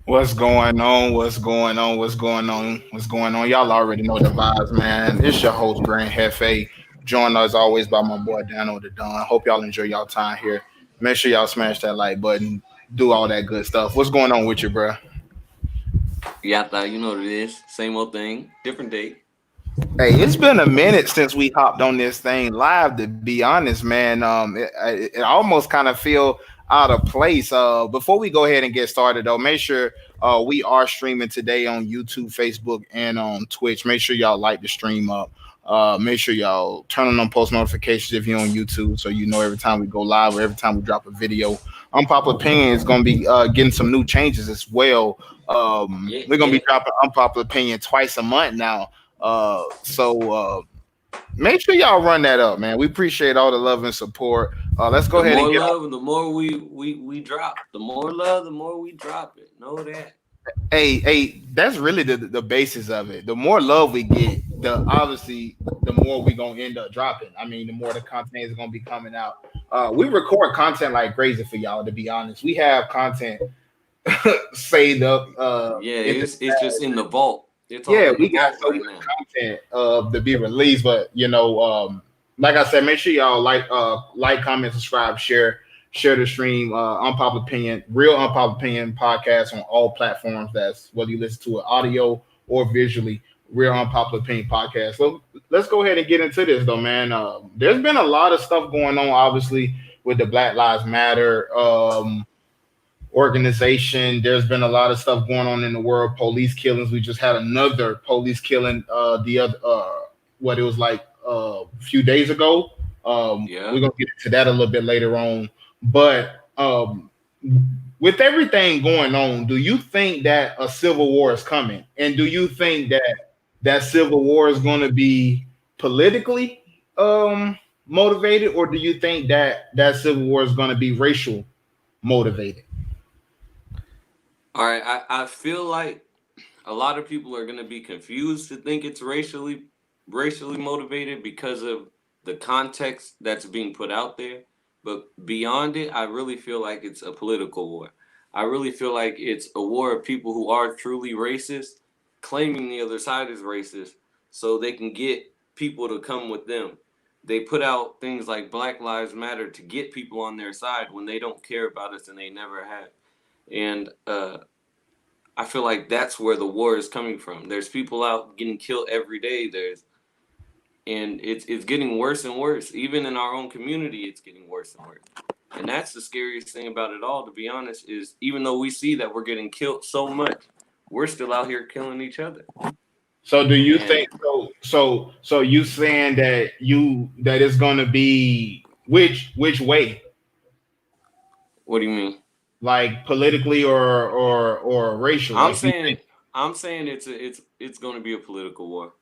What's going on? What's going on? What's going on? What's going on? Y'all already know the vibes, man. It's your host, Grand Hefe. Joined as always by my boy Dano the Don. Hope y'all enjoy y'all time here. Make sure y'all smash that like button. Do all that good stuff. What's going on with you, bro? Yata, you know what it is. Same old thing, different date. Hey, it's been a minute since we hopped on this thing live. To be honest, man, it almost kind of feel out of place. Before we go ahead and get started, though, make sure we are streaming today on YouTube, Facebook, and on Twitch. Make sure y'all like the stream up. Make sure y'all turn on post notifications if you're on YouTube, so you know every time we go live or every time we drop a video. Unpopular Opinion is going to be getting some new changes as well. Yeah, We're going to yeah. be dropping Unpopular Opinion twice a month now. So make sure y'all run that up, man. We appreciate all the love and support. Let's go The ahead and more get on. love, the more we drop. The more love, the more we drop it. Know that. Hey, that's really the basis of it. The more love we get, the obviously the more we gonna end up dropping. I mean, the more the content is gonna be coming out. We record content like crazy for y'all. To be honest, we have content saved up Yeah, in the it's just in the vault. It's all yeah, in the we got vault so right much now. content to be released, but like I said, make sure y'all like, comment, subscribe, share the stream. Unpopular Opinion, real Unpopular Opinion podcast on all platforms. That's whether you listen to it audio or visually. Real Unpopular Opinion podcast. So let's go ahead and get into this, though, man. There's been a lot of stuff going on, obviously, with the Black Lives Matter organization. There's been a lot of stuff going on in the world. Police killings. We just had another police killing. The other, what it was like a few days ago. Yeah. We're gonna get into that a little bit later on. But with everything going on, do you think that a civil war is coming? And do you think that that civil war is going to be politically motivated, or do you think that that civil war is going to be racial motivated? All right. I feel like a lot of people are gonna be confused to think it's racially motivated because of the context that's being put out there. But beyond it, I really feel like it's a political war. I really feel like it's a war of people who are truly racist, claiming the other side is racist, so they can get people to come with them. They put out things like Black Lives Matter to get people on their side when they don't care about us and they never have. And I feel like that's where the war is coming from. There's people out getting killed every day. And it's getting worse and worse. Even in our own community, it's getting worse and worse. And that's the scariest thing about it all, to be honest, is even though we see that we're getting killed so much, we're still out here killing each other. So do you And think so you saying that that it's gonna be which way? what do you mean? Like politically or racially? I'm If you saying think it's going to be a political war.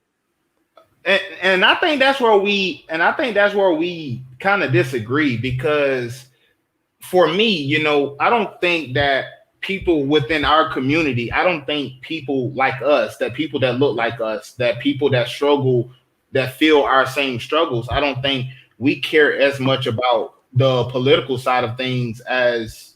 and I think that's where we kind of disagree because for me, I don't think that people within our community, I don't think people like us, that people that look like us, that people that struggle, that feel our same struggles, I don't think we care as much about the political side of things as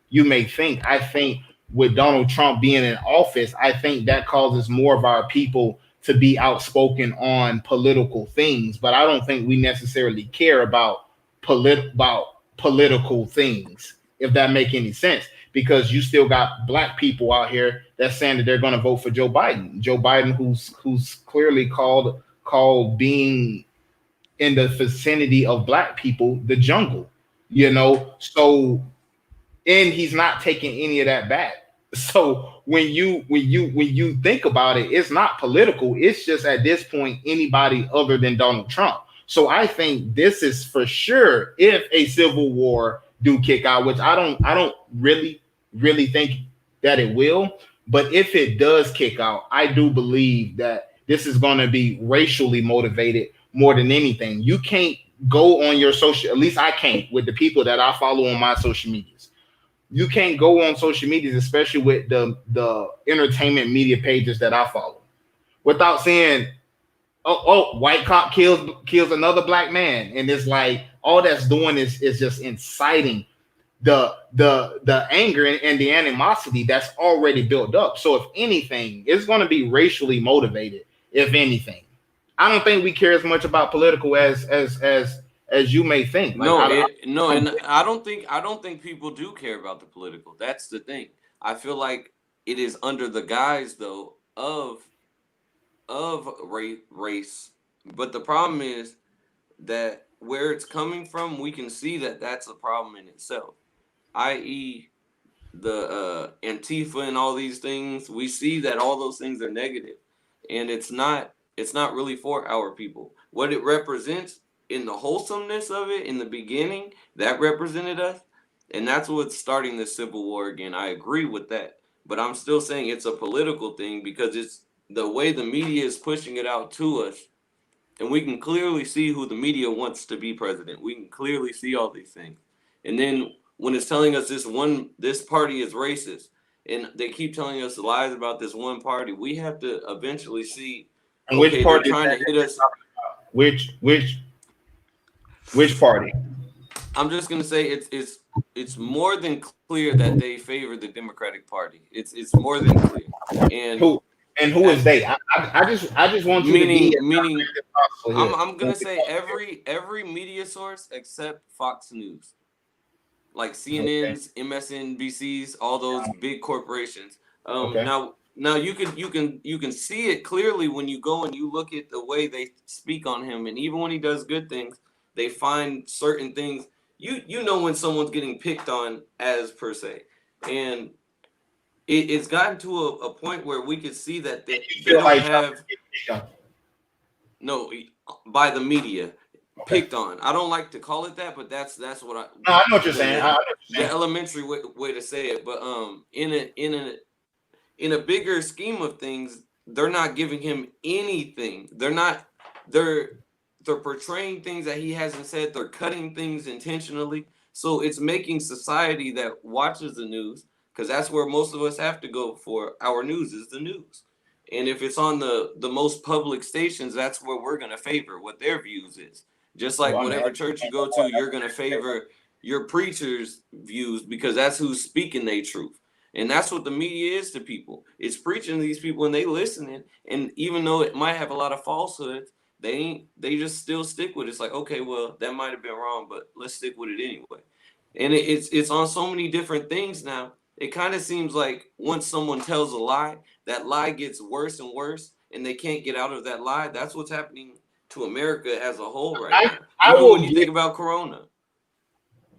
you may think. I think with Donald Trump being in office, I think that causes more of our people to be outspoken on political things, but I don't think we necessarily care about political things, if that make any sense. Because you still got black people out here that's saying that they're going to vote for Joe Biden. Joe Biden, who's clearly called being in the vicinity of black people the jungle. So and he's not taking any of that back. So when you think about it, it's not political. It's just at this point anybody other than Donald Trump. So I think this is for sure if a civil war do kick out, which I don't really think that it will. But if it does kick out, I do believe that this is going to be racially motivated more than anything. You can't go on your social, at least I can't, with the people that I follow on my social medias. You can't go on social medias, especially with the entertainment media pages that I follow, without saying, "Oh, white cop kills another black man," and it's like all that's doing is just inciting the anger and the animosity that's already built up. So if anything, it's going to be racially motivated. If anything, I don't think we care as much about political as you may think. Like No, I and I don't think people do care about the political. That's the thing. I feel like it is under the guise though of race, but the problem is that where it's coming from, we can see that that's a problem in itself, i.e., the Antifa and all these things. We see that all those things are negative, and it's not really for our people. What it represents in the wholesomeness of it in the beginning, that represented us, and that's what's starting the civil war again. I agree with that, but I'm still saying it's a political thing because it's the way the media is pushing it out to us, and we can clearly see who the media wants to be president. We can clearly see all these things. And then when it's telling us this party is racist, and they keep telling us lies about this one party, we have to eventually see, and which okay, they're party is trying that to hit us. which party? I'm just gonna say it's more than clear that they favor the Democratic Party. It's more than clear. And Who and who is as they? I just want you to be meaning as possible here. I'm gonna say every media source except Fox News, like Okay. CNN's, MSNBC's, all those big corporations. Okay. Now you can see it clearly when you go and you look at the way they speak on him, and even when he does good things, they find certain things. You know when someone's getting picked on as per se, and it's gotten to a point where we could see that You they feel don't like Trump have is getting picked on. no by the media Okay. picked on. I don't like to call it that, but that's what No, I know what you're the saying. I the, know what you're the saying. elementary way to say it. But in a bigger scheme of things, they're not giving him anything. They're they're portraying things that he hasn't said. They're cutting things intentionally. So it's making society that watches the news, because that's where most of us have to go for our news, is the news. And if it's on the most public stations, that's where we're gonna favor what their views is. Just Well, like I mean, whatever church you go to, you're gonna favor your preacher's views because that's who's speaking their truth. And that's what the media is to people. It's preaching to these people and they listening. And even though it might have a lot of falsehoods, they just still stick with it. It's like, okay, well, that might have been wrong, but let's stick with it anyway. And it's on so many different things now. It kind of seems like once someone tells a lie, that lie gets worse and worse, and they can't get out of that lie. That's what's happening to America as a whole right I now. I Even when will you give think about Corona.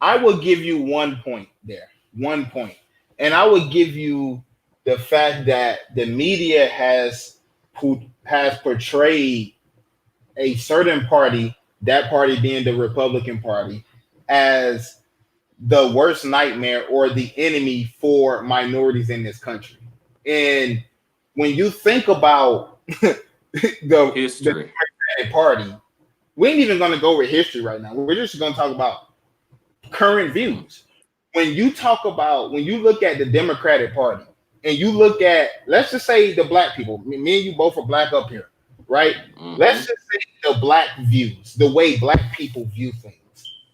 I will give you 1 point there. 1 point. And I would give you the fact that the media who has portrayed a certain party, that party being the Republican Party, as the worst nightmare or the enemy for minorities in this country. And when you think about the History. Democratic Party, we ain't even going to go with history right now. We're just going to talk about current Mm-hmm. views. When you look at the Democratic Party and you look at, let's just say the black people, me and you both are black up here, right? Let's Mm-hmm. just say the black views, the way black people view things.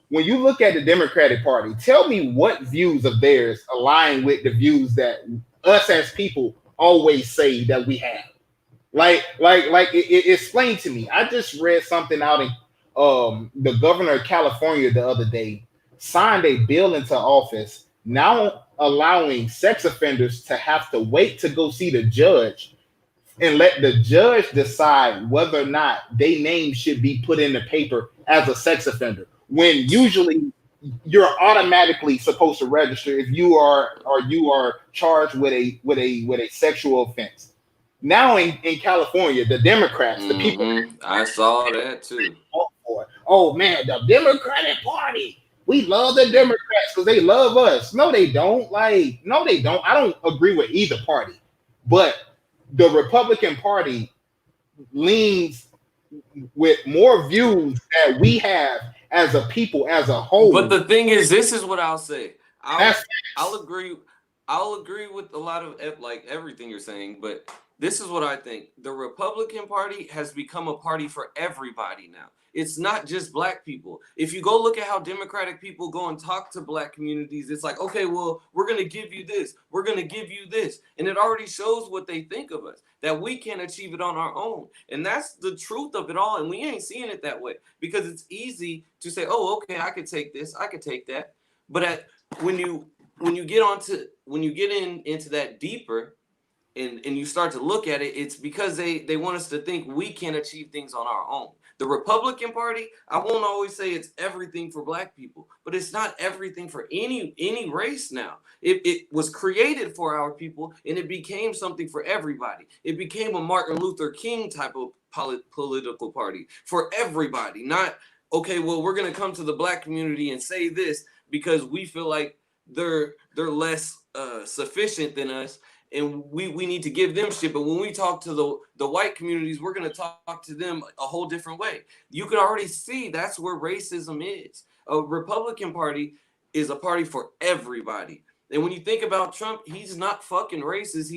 When you look at the Democratic Party, tell me what views of theirs align with the views that us as people always say that we have. Explain to me. I just read something out in the governor of California the other day signed a bill into office now allowing sex offenders to have to wait to go see the judge and let the judge decide whether or not their name should be put in the paper as a sex offender. When usually you're automatically supposed to register if you are charged with a sexual offense. Now in California, the Democrats, the people I saw that too. for, oh man, the Democratic Party. We love the Democrats because they love us. No, they don't. No, they don't. I don't agree with either party, but the Republican Party leans with more views that we have as a people as a But whole. the thing is, this is what I'll say. I'll That's I'll agree. I'll agree with a lot of like everything you're saying, but this is what I think. The Republican Party has become a party for everybody now. It's not just black people. If you go look at how Democratic people go and talk to black communities, it's like, okay, well, we're going to give you this. We're going to give you this. And it already shows what they think of us, that we can't achieve it on our own. And that's the truth of it all. And we ain't seeing it that way because it's easy to say, oh, okay, I could take this. I could take that. But when you when you get into that deeper and you start to look at it, it's because they want us to think we can achieve things on our own. The Republican Party, I won't always say it's everything for black people, but it's not everything for any race now. It was created for our people and it became something for everybody. It became a Martin Luther King type of political party for everybody. Not, okay, well, we're going to come to the black community and say this because we feel like they're less sufficient than us and we need to give them shit. But when we talk to the white communities, we're going to talk to them a whole different way. You can already see that's where racism is. A Republican Party is a party for everybody. And when you think about Trump, he's not fucking racist.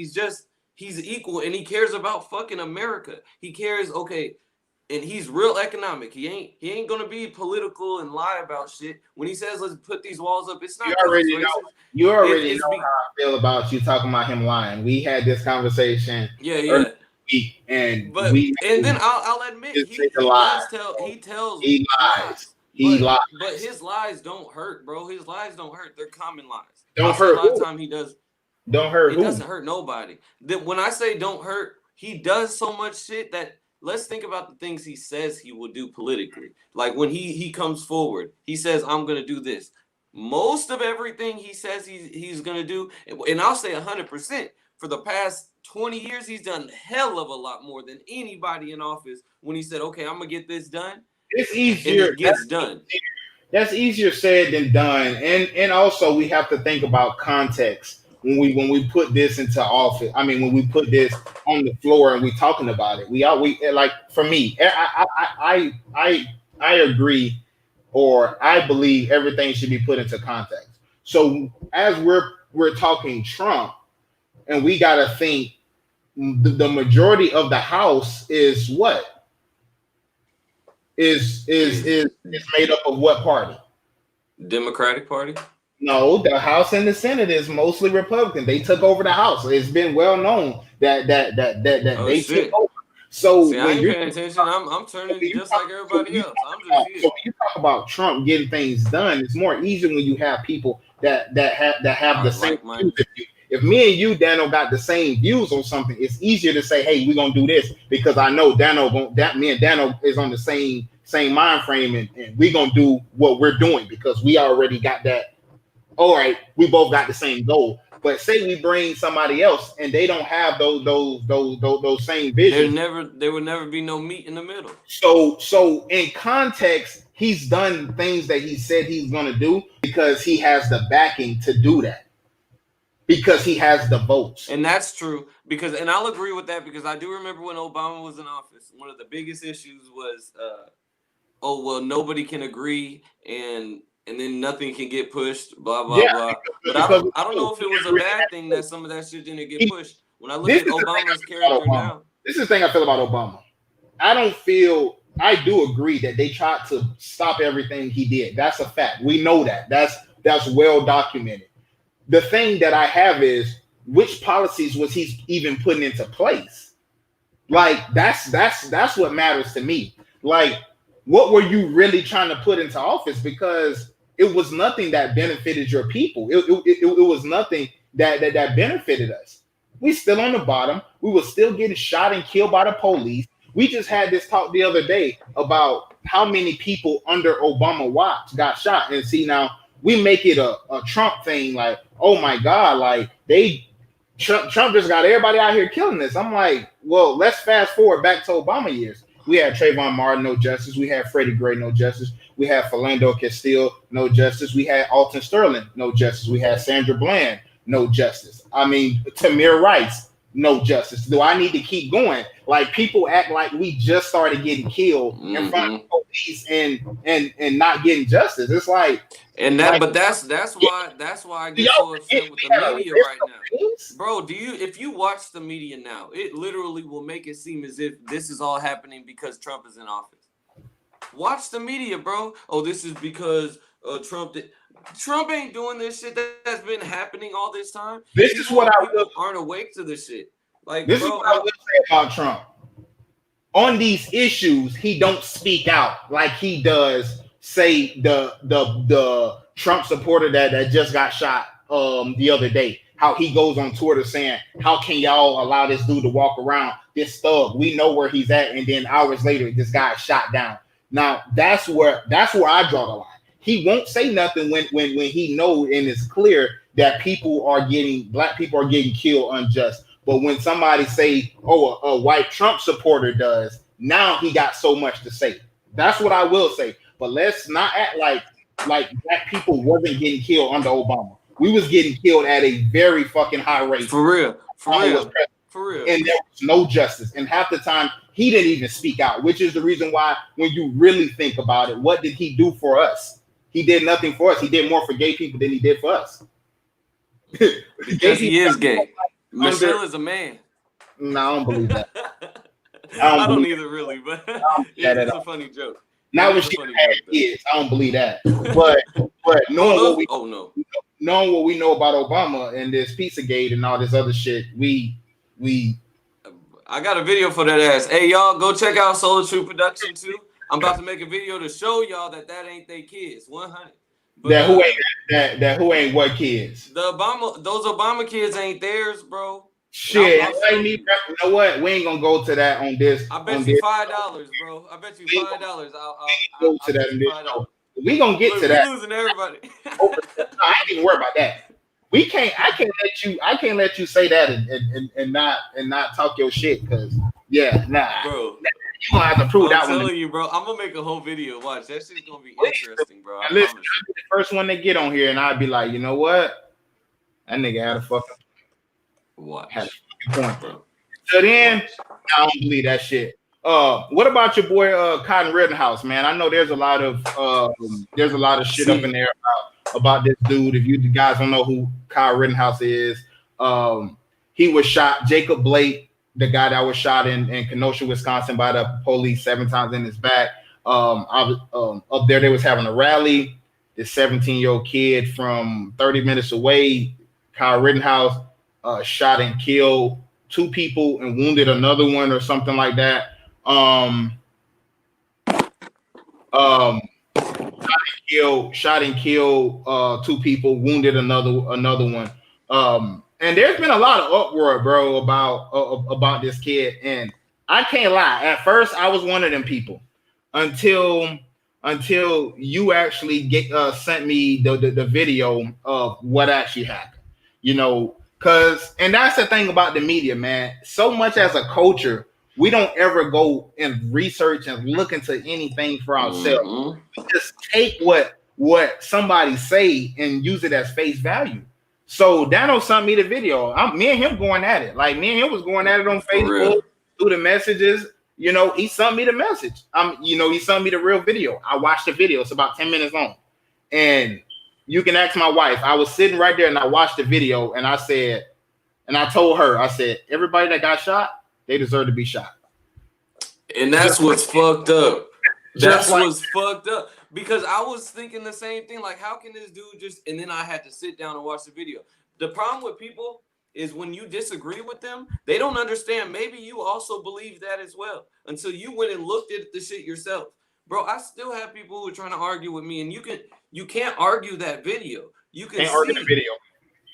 He's equal and he cares about fucking America. He cares, okay, and he's real economic. He ain't gonna be political and lie about shit. When he says let's put these walls up, it's not you already know how I feel about you talking about him lying. We had this conversation yeah. Week, and then I'll admit he tells lies. He lies. But his lies don't hurt, bro. His lies don't hurt. They're common lies. Don't hurt. A lot of time he does. Don't hurt. It doesn't hurt nobody. When I say don't hurt, he does so much shit that. Let's think about the things he says he will do politically. Like when he comes forward, he says, I'm going to do this. Most of everything he says he's going to do, and I'll say 100%, for the past 20 years, he's done hell of a lot more than anybody in office when he said, okay, I'm going to get this done. It's easier. It gets done. That's easier said than done. And also we have to think about context. When we put this into office, I mean, when we put this on the floor and we talking about it, we like, for me, I agree, or I believe everything should be put into context. So as we're talking Trump, and we got to think the majority of the House is what is made up of what party? Democratic Party. No, the House and the Senate is mostly Republican. They took over the House. It's been well known that they took over. So see, I ain't paying attention. I'm turning just like everybody else. I'm just here. So when you talk about Trump getting things done, it's more easy when you have people that have the same views as you. If me and you, Daniel, got the same views on something, it's easier to say, "Hey, we're gonna do this," because I know me and Daniel is on the same mind frame, and we're gonna do what we're doing because we already got that. All right, we both got the same goal. But say we bring somebody else and they don't have those same visions. There would never be no meat in the middle. So in context, he's done things that he said he's gonna do because he has the backing to do that. Because he has the votes. And that's true. And I'll agree with that because I do remember when Obama was in office, one of the biggest issues was nobody can agree and then nothing can get pushed, blah, blah, blah. But I don't know if it was a bad thing that some of that shit didn't get pushed. When I look at Obama's character now. This is the thing I feel about Obama. I do agree that they tried to stop everything he did. That's a fact. We know that. That's well documented. The thing that I have is, which policies was he even putting into place? Like, that's what matters to me. Like, what were you really trying to put into office? Because it was nothing that benefited your people. It was nothing that benefited us. We still on the bottom. We were still getting shot and killed by the police. We just had this talk the other day about how many people under Obama watch got shot. And see, now we make it a Trump thing, like, oh my God, like Trump just got everybody out here killing this. I'm like, well, let's fast forward back to Obama years. We had Trayvon Martin, no justice. We had Freddie Gray, no justice. We had Philando Castile, no justice. We had Alton Sterling, no justice. We had Sandra Bland, no justice. I mean, Tamir Rice, no justice? Do I need to keep going? Like people act like we just started getting killed in front of the police and not getting justice. It's like, and that, but that's why I get so upset with the media right now, bro. If you watch the media now, it literally will make it seem as if this is all happening because Trump is in office. Watch the media, bro. Oh, this is because Trump ain't doing this shit that's been happening all this time. This is what people aren't awake to this shit. Like, this bro, is what I will say about Trump. On these issues, he don't speak out like he does. Say the Trump supporter that just got shot the other day. How he goes on Twitter saying, "How can y'all allow this dude to walk around? This thug, we know where he's at." And then hours later, this guy is shot down. Now that's where I draw the line. He won't say nothing when he know and it's clear that black people are getting killed unjust. But when somebody say, "Oh, a white Trump supporter does," now he got so much to say. That's what I will say. But let's not act like black people wasn't getting killed under Obama. We was getting killed at a very fucking high rate. For real. And there was no justice. And half the time, he didn't even speak out, which is the reason why, when you really think about it, what did he do for us? He did nothing for us. He did more for gay people than he did for us. Because he is gay. Michelle is a man. No, I don't believe that. I don't either, really, but it's a funny joke. Now when she had kids, I don't believe that. But knowing what we know about Obama and this Pizzagate and all this other shit, we I got a video for that ass. Hey, y'all, go check out Solar True Production too. I'm about to make a video to show y'all that ain't they kids. 100. But, who ain't what kids? Those Obama kids ain't theirs, bro. Shit, you know what? We ain't gonna go to that on this. I bet you $5, bro. I bet you $5. I'll go to that. We gonna get to that. We're losing everybody. No, I ain't even worried about that. I can't let you say that and not talk your shit, because bro. You gonna have to prove that one. I'm telling you, bro. I'm gonna make a whole video. Watch, that shit's gonna be interesting, bro. Listen, I'll be the first one to get on here, and I'd be like, you know what? That nigga had a fucking point, bro. So then, I don't believe that shit. What about your boy Cotton Rittenhouse, man? I know there's a lot of shit up in there about this dude. If you guys don't know who Kyle Rittenhouse is, he was shot. Jacob Blake, the guy that was shot in Kenosha, Wisconsin, by the police 7 times in his back. Up there, they was having a rally. This 17-year-old kid from 30 minutes away, Kyle Rittenhouse, shot and killed 2 people and wounded another one or something like that. Shot and killed 2 people, wounded another one. And there's been a lot of uproar, bro, about this kid. And I can't lie. At first, I was one of them people until you actually sent me the video of what actually happened. You know, and that's the thing about the media, man. So much as a culture, we don't ever go and research and look into anything for ourselves. Mm-hmm. We just take what somebody say and use it as face value. So Dano sent me the video. Me and him going at it. Like, me and him was going at it on Facebook through the messages. You know, he sent me the message. He sent me the real video. I watched the video. It's about 10 minutes long. And you can ask my wife. I was sitting right there and I watched the video and I told her, everybody that got shot, they deserve to be shot. And that's what's fucked up. That's what's fucked up. Because I was thinking the same thing. Like, how can this dude and then I had to sit down and watch the video. The problem with people is when you disagree with them, they don't understand. Maybe you also believe that as well until you went and looked at the shit yourself. Bro, I still have people who are trying to argue with me, and you can't argue that video. You can't argue the video.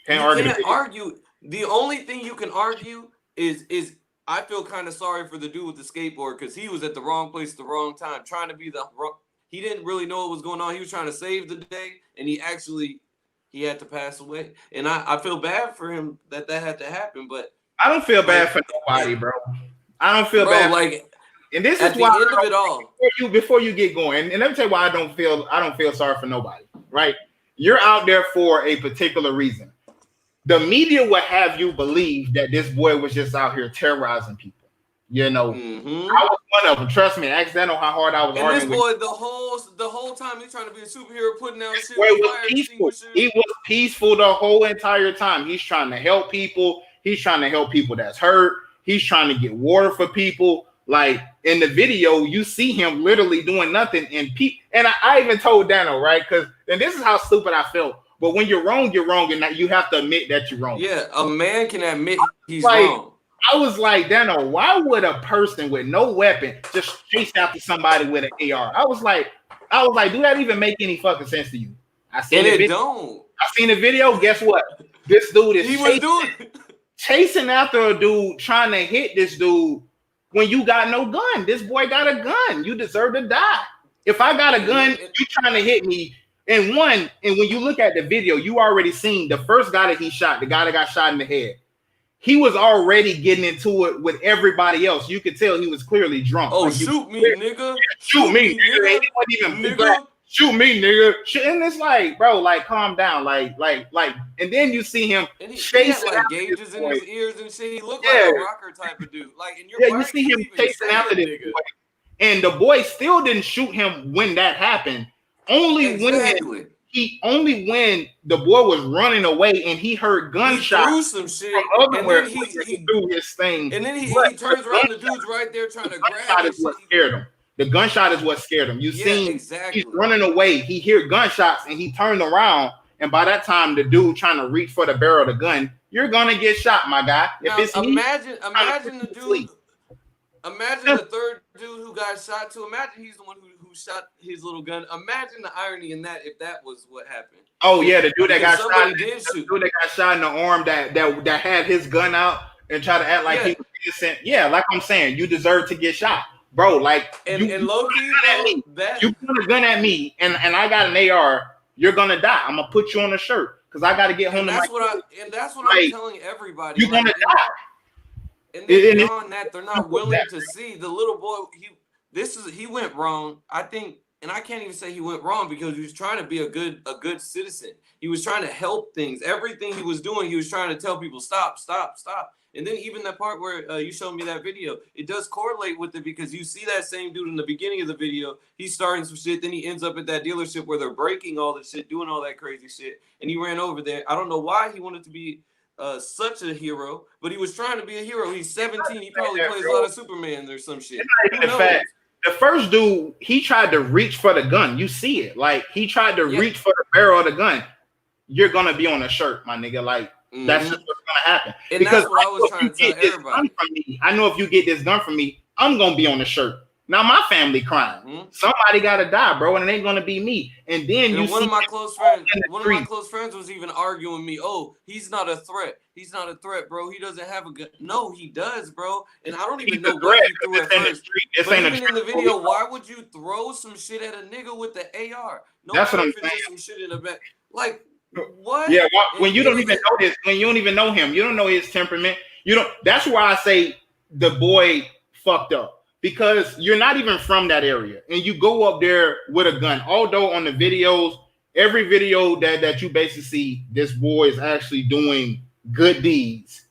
Can't argue. The only thing you can argue is I feel kind of sorry for the dude with the skateboard because he was at the wrong place at the wrong time, trying to be he didn't really know what was going on. He was trying to save the day, and he had to pass away. And I feel bad for him that had to happen, but I don't feel bad for nobody, bro. I don't feel bad. And this is why at the end of it all, before you get going, and let me tell you why I don't feel sorry for nobody, right? You're out there for a particular reason. the media would have you believe that this boy was just out here terrorizing people. You know, I was one of them. Trust me, ask Dano how hard I was And this arguing boy, with. the whole time he's trying to be a superhero, putting out shit Boy with was fire peaceful. extinguishers. He was peaceful the whole entire time. He's trying to help people. He's trying to help people that's hurt. He's trying to get water for people. Like in the video, you see him literally doing nothing. And I even told Dano, right? Because and this is how stupid I felt. But when you're wrong, and that you have to admit that you're wrong. Yeah, a man can admit he's like, wrong. I was like, Dano, why would a person with no weapon just chase after somebody with an AR? I was like, do that even make any fucking sense to you? I seen the video. Guess what? This dude is chasing after a dude, trying to hit this dude when you got no gun. This boy got a gun. You deserve to die. If I got a gun, you trying to hit me. And when you look at the video, you already seen the first guy that he shot, the guy that got shot in the head. He was already getting into it with everybody else. You could tell he was clearly drunk. Oh, like shoot me, nigga. Shoot me, nigga. Shoot me, nigga. And it's like, bro, like, calm down. Like, and then you see him chasing like gauges in his ears and shit. He looked like a rocker type of dude. Like, and you see him chasing after this boy. And the boy still didn't shoot him when that happened. Only when the boy was running away and he heard gunshots. He threw some shit. From otherwhere, he threw his thing. And then he turns around, the dude's right there trying to grab him. What scared him. The gunshot is what scared him. You seen he's running away. He hear gunshots and he turned around. And by that time, the dude trying to reach for the barrel of the gun, you're gonna get shot, my guy. Now, if it's imagine the dude. Imagine the third dude who got shot too. Imagine he's the one who shot his little gun. Imagine the irony in that if that was what happened. Oh yeah, the dude that got shot. The dude that got shot in the arm that had his gun out and try to act like he was innocent. Yeah, like I'm saying, you deserve to get shot, bro. Like and low-key, you put a gun at me and I got an AR. You're gonna die. I'm gonna put you on a shirt because I got to get home. That's what I'm telling everybody. You're gonna die. And then beyond that, they're not willing to see the little boy. He went wrong. I think, and I can't even say he went wrong because he was trying to be a good citizen. He was trying to help things. Everything he was doing, he was trying to tell people stop. And then even that part where you showed me that video, it does correlate with it because you see that same dude in the beginning of the video. He's starting some shit. Then he ends up at that dealership where they're breaking all the shit, doing all that crazy shit. And he ran over there. I don't know why he wanted to be such a hero, but he was trying to be a hero. He's 17. He probably plays a lot of Superman or some shit. The first dude, he tried to reach for the gun. You see it. Like, he tried to reach for the barrel of the gun. You're going to be on a shirt, my nigga. Like, that's just what's going to happen. And because that's what I was trying to tell everybody. I know if you get this gun from me, I'm going to be on the shirt. Now my family crying. Somebody gotta die, bro, and it ain't gonna be me. And then one of my close friends was even arguing with me. Oh, he's not a threat. He's not a threat, bro. He doesn't have a gun. No, he does, bro. And I don't even know what he threw at first. But even in the video, why would you throw some shit at a nigga with the AR? That's what I'm saying. Some shit in the back. Like what? Yeah, when you don't even know this, when you don't even know him, you don't know his temperament. You don't. That's why I say the boy fucked up. Because you're not even from that area and you go up there with a gun. Although on the videos, every video that you basically see, this boy is actually doing good deeds.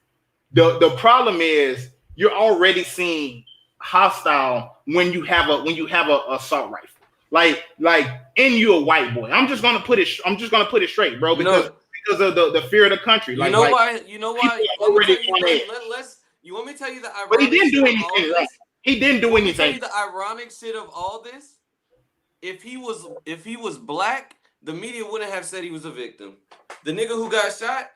The problem is you're already seeing hostile when you have a assault rifle. Like and you a white boy. I'm just gonna put it straight, bro, because of the fear of the country. Like, you know why? You want me to tell you the ironic? But he didn't do anything right. He didn't do anything. The ironic shit of all this, if he was black, the media wouldn't have said he was a victim. The nigga who got shot,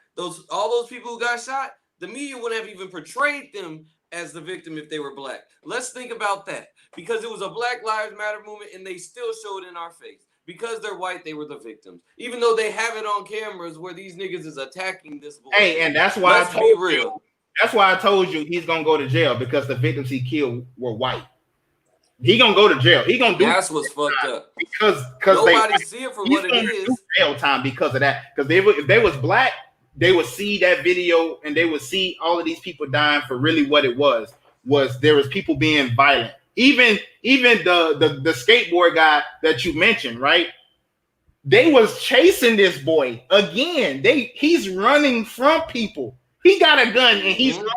all those people who got shot, the media wouldn't have even portrayed them as the victim if they were black. Let's think about that. Because it was a Black Lives Matter movement and they still showed in our face. Because they're white, they were the victims. Even though they have it on cameras where these niggas is attacking this boy. Hey, and that's why I told you. That's why I told you he's gonna go to jail because the victims he killed were white. He gonna go to jail. He gonna do. That's what's fucked up. Because nobody see it for what it is. Jail time because of that. Because if they was black, they would see that video and they would see all of these people dying for really what it was. There was people being violent. Even the skateboard guy that you mentioned, right? They was chasing this boy again. He's running from people. He got a gun and he's running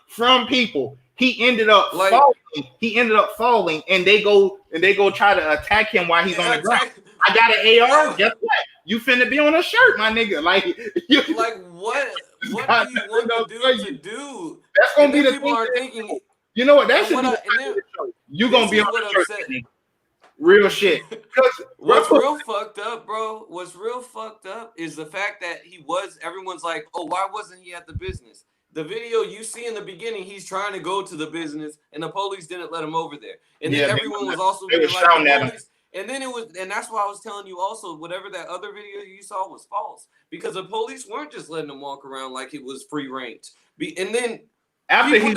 from people. He ended up falling. He ended up falling, and they go try to attack him while he's on the ground. I got an AR. Guess what? You finna be on a shirt, my nigga. Like what? What do you want the dude to do? That's gonna be the people are thinking. You know what? That should be you gonna be on the shirt. Real shit. What's real fucked up, bro? What's real fucked up is the fact that everyone's like, oh, why wasn't he at the business? The video you see in the beginning, he's trying to go to the business, and the police didn't let him over there. And then everyone was also being like, the police. And then and that's why I was telling you also, whatever that other video you saw was false, because the police weren't just letting him walk around like it was free range. And then after he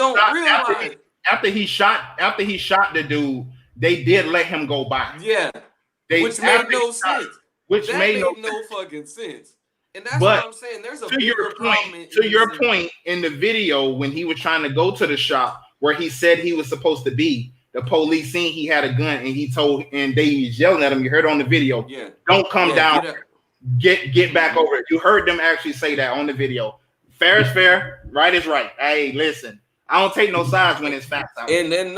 shot the dude, they did let him go by. Yeah, which made no sense. Which made no fucking sense. And that's what I'm saying. There's a bigger problem. To your point, in the video, when he was trying to go to the shop where he said he was supposed to be, the police seen he had a gun, and they was yelling at him. You heard on the video. Yeah. Don't come down. Get back over it. You heard them actually say that on the video. Fair is fair. Right is right. Hey, listen. I don't take no sides when it's facts out. And then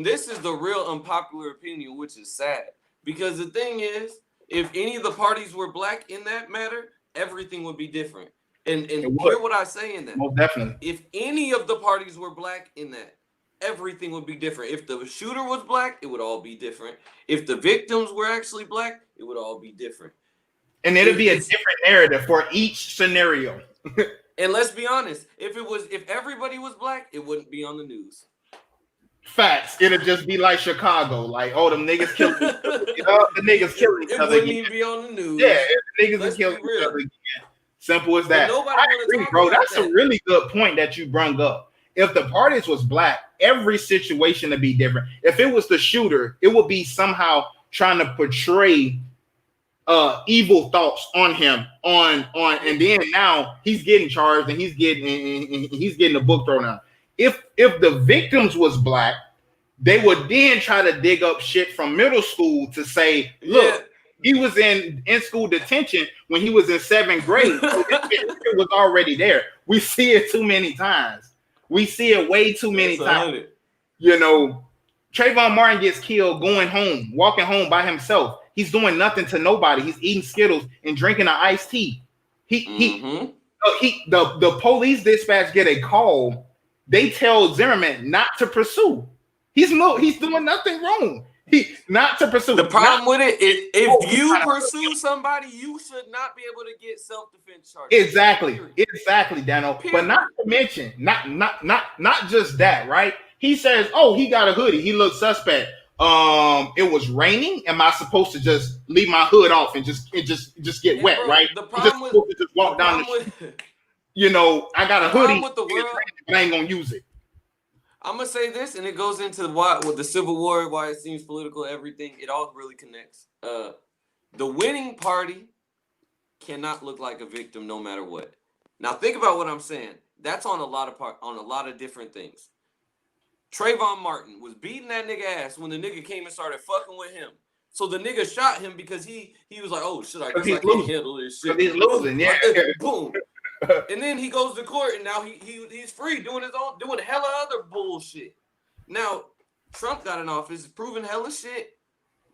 this is the real unpopular opinion, which is sad. Because the thing is, if any of the parties were black in that matter, everything would be different. And hear what I say in that. Most definitely. If any of the parties were black in that, everything would be different. If the shooter was black, it would all be different. If the victims were actually black, it would all be different. And it'd be a different narrative for each scenario. And let's be honest, if everybody was black, it wouldn't be on the news. Facts. It'd just be like Chicago, like, oh, them niggas killing the niggas killing each other. It wouldn't even be on the news. Yeah, niggas are killing each other again. Simple as that. I agree, bro. That's a really good point that you brung up. If the parties was black, every situation would be different. If it was the shooter, it would be somehow trying to portray evil thoughts on him, and then now he's getting charged and he's getting a book thrown out. If the victims was black, they would then try to dig up shit from middle school to say, look, he was in school detention when he was in 7th grade. So it was already there. We see it too many times. We see it way too many times. You know, Trayvon Martin gets killed walking home by himself. He's doing nothing to nobody. He's eating Skittles and drinking an iced tea. The police dispatch get a call. They tell Zimmerman not to pursue. He's doing nothing wrong. Not to pursue. The problem with it is if you pursue somebody, you should not be able to get self-defense charges. Exactly, Dano. But not to mention, not just that, right? He says, "Oh, he got a hoodie. He looks suspect. It was raining. Am I supposed to just leave my hood off and just get wet, right? The problem with to just walk down the street. You know, I got a hoodie, with the world, but I ain't gonna use it." I'm gonna say this, and it goes into with the Civil War, why it seems political, everything. It all really connects. The winning party cannot look like a victim no matter what. Now think about what I'm saying. That's on a lot of different things. Trayvon Martin was beating that nigga ass when the nigga came and started fucking with him. So the nigga shot him because he was like, oh shit, I guess I can't handle this shit. He's losing, yeah. Boom. And then he goes to court, and now he's free doing hella other bullshit. Now Trump got in office, proving hella shit.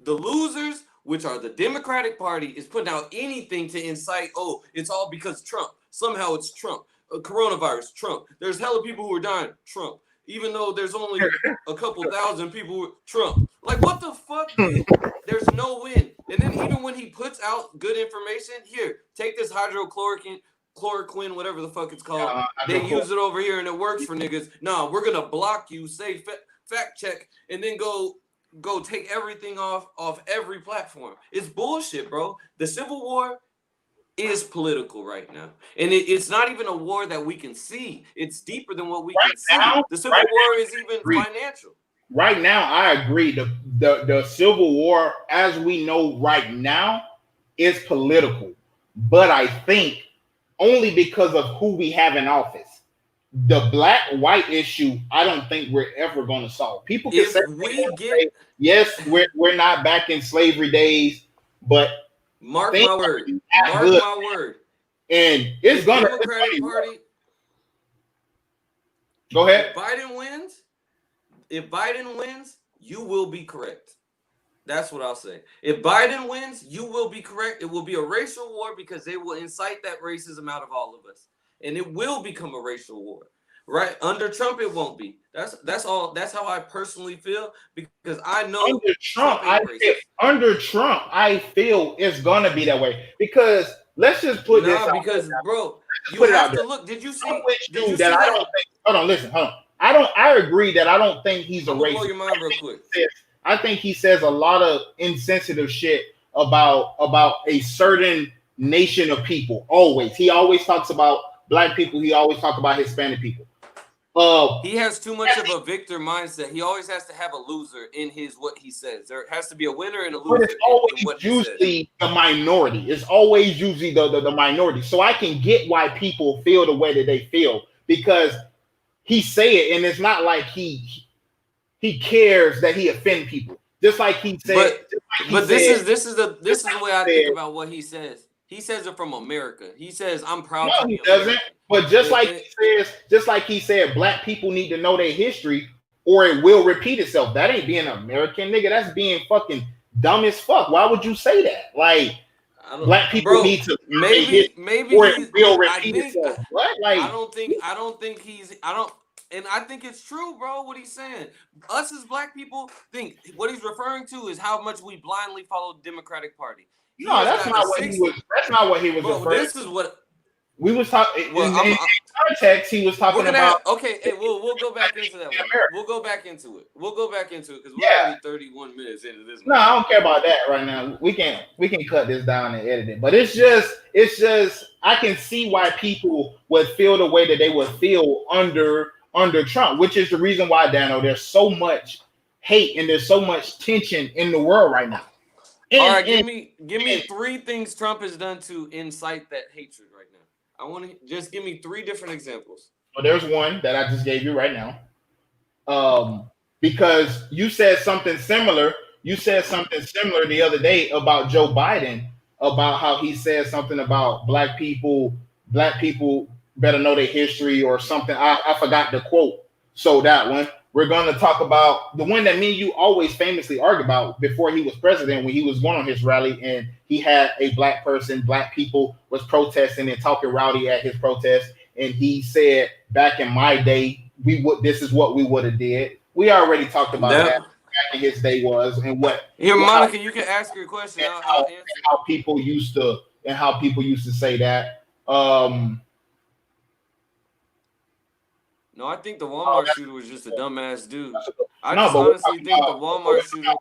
The losers, which are the Democratic Party, is putting out anything to incite. Oh, it's all because Trump. Somehow it's Trump. Coronavirus, Trump. There's hella people who are dying, Trump. Even though there's only a couple thousand people, Trump. Like, what the fuck, dude? There's no win. And then even when he puts out good information, here, take this hydrochloroquine, whatever the fuck it's called. They use it over here and it works for niggas. No, we're gonna block you, say fact check, and then go take everything off every platform. It's bullshit, bro. The Civil War is political right now, and it's not even a war that we can see. It's deeper than what we can see. The Civil War is even financial. Right now, I agree. The Civil War, as we know right now, is political, but I think only because of who we have in office. The black-white issue, I don't think we're ever going to solve. People can say, yes, we're not back in slavery days, but Mark things my are word. that Mark good, my word. and it's gonna. Democratic Party. Go ahead. If Biden wins, you will be correct. That's what I'll say. If Biden wins, you will be correct. It will be a racial war because they will incite that racism out of all of us, and it will become a racial war. Right under Trump, it won't be. That's all. That's how I personally feel because I know Trump ain't racist. Under Trump, I feel it's gonna be that way because let's just put this out because there. bro, you Put it out have there. to look. Did you see? I'm with Did you that see I that? don't think. Hold on, listen. Hold on. I agree that I don't think he's a I'm gonna blow racist. your mind real quick. I think he says a lot of insensitive shit about a certain nation of people. Always, he always talks about black people. He always talks about Hispanic people. He has too much of a victor mindset. He always has to have a loser in his what he says. There has to be a winner and a loser. But it's always in what usually the minority. It's always usually the minority. So I can get why people feel the way that they feel because he say it, and it's not like he cares that he offend people. Just like he said. This is the way I think about what he says. He says it from America. He says, "I'm proud to be American." But just like he said, black people need to know their history or it will repeat itself. That ain't being an American, nigga. That's being fucking dumb as fuck. Why would you say that? Like, black people need to maybe or it will repeat itself. What? Like, I don't think he's and I think it's true, bro, what he's saying. Us as black people think what he's referring to is how much we blindly follow the Democratic Party. No, that's not what he was. That's not what he was referring. This is what we was talking. In context, he was talking about. Okay, hey, we'll go back into that one. We'll go back into it because we're already 31 minutes into this. No, I don't care about that right now. We can cut this down and edit it. But it's just I can see why people would feel the way that they would feel under Trump, which is the reason why, Dano, there's so much hate and there's so much tension in the world right now. All right, give me 3 things Trump has done to incite that hatred right now. I want to just give me 3 different examples. Well, there's one that I just gave you right now. Because you said something similar. You said something similar the other day about Joe Biden, about how he said something about black people better know their history or something. I forgot the quote. So that one. We're going to talk about the one that me and you always famously argue about before he was president, when he was going on his rally and he had a black people was protesting and talking rowdy at his protest. And he said, back in my day, this is what we would have did. We already talked about that back in his day was and what. Here, Monica, you can ask your question. How people used to say that. No, I think the Walmart shooter was just a dumbass dude. I honestly think the Walmart shooter